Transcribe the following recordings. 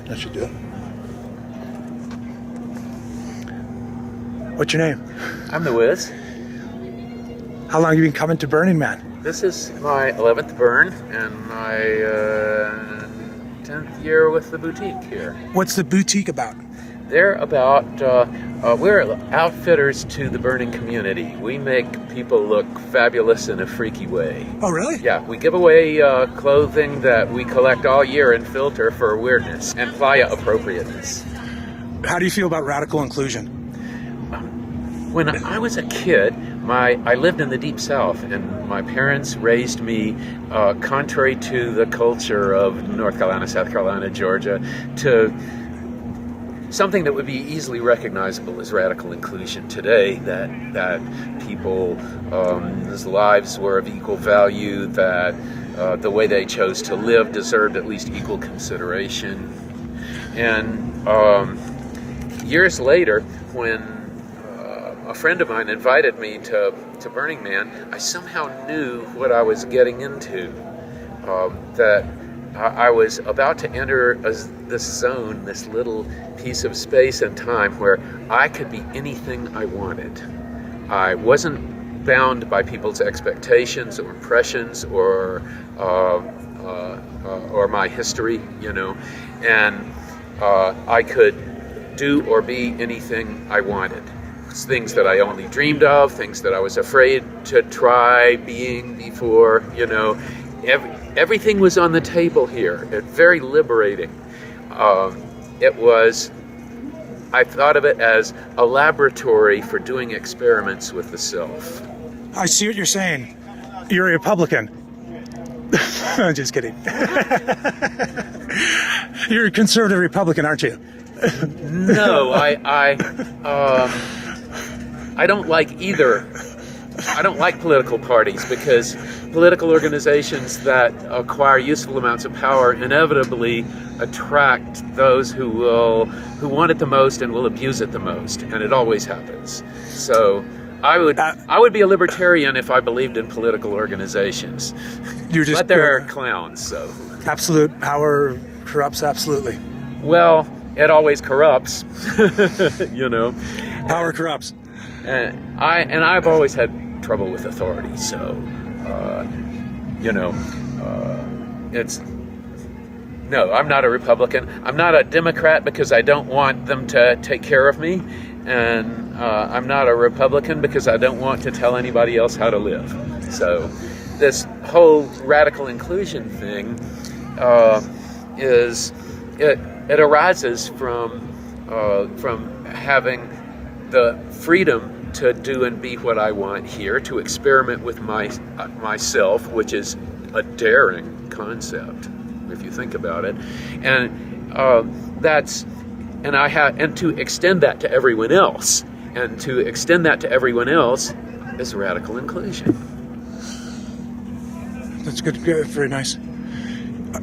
That should do it. What's your name? I'm the Wiz. How long have you been coming to Burning Man? This is my 11th burn and my 10th year with the boutique here. What's the boutique about? They're about, we're outfitters to the burning community. We make people look fabulous in a freaky way. Oh, really? Yeah, we give away clothing that we collect all year and filter for weirdness and playa appropriateness. How do you feel about radical inclusion? When I was a kid, I lived in the Deep South, and my parents raised me contrary to the culture of North Carolina, South Carolina, Georgia, to something that would be easily recognizable as radical inclusion today, that people's lives were of equal value, that the way they chose to live deserved at least equal consideration. And years later, when a friend of mine invited me to Burning Man, I somehow knew what I was getting into, that I was about to enter this zone, this little piece of space and time where I could be anything I wanted. I wasn't bound by people's expectations or impressions or my history, and I could do or be anything I wanted. Things that I only dreamed of, things that I was afraid to try being before, everything was on the table here. It's very liberating. I thought of it as a laboratory for doing experiments with the self. I see what you're saying. You're a Republican. I'm just kidding. You're a conservative Republican, aren't you? No, I don't like either. I don't like political parties because political organizations that acquire useful amounts of power inevitably attract those who want it the most and will abuse it the most, and it always happens. So I would be a libertarian if I believed in political organizations. But they're clowns, so. Absolute power corrupts absolutely. Well, it always corrupts, Power corrupts. And I've always had trouble with authority, so no, I'm not a Republican. I'm not a Democrat because I don't want them to take care of me, and I'm not a Republican because I don't want to tell anybody else how to live. So this whole radical inclusion thing it arises from having the freedom to do and be what I want here, to experiment with myself, which is a daring concept if you think about it, and to extend that to everyone else, and to extend that to everyone else is radical inclusion. That's good, very nice.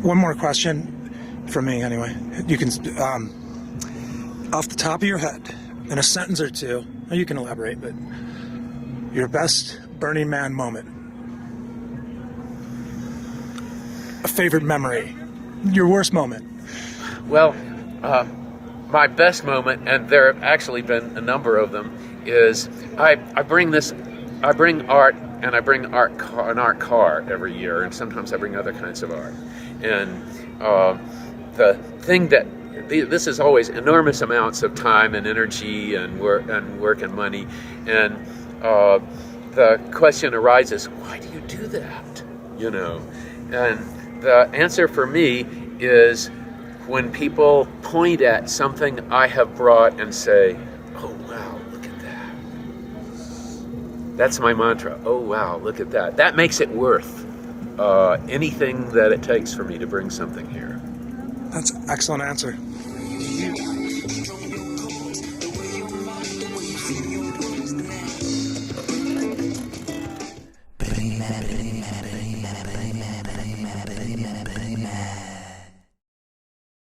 One more question from me, anyway. You can, off the top of your head, in a sentence or two, or you can elaborate, but your best Burning Man moment, a favorite memory, your worst moment. Well, my best moment, and there have actually been a number of them, is I bring art, and I bring an art car every year, and sometimes I bring other kinds of art. And the thing that this is always enormous amounts of time and energy and work and money, and the question arises, why do you do that? And the answer for me is when people point at something I have brought and say, oh wow, look at that. That's my mantra. Oh wow, look at that. That makes it worth anything that it takes for me to bring something here. That's an excellent answer.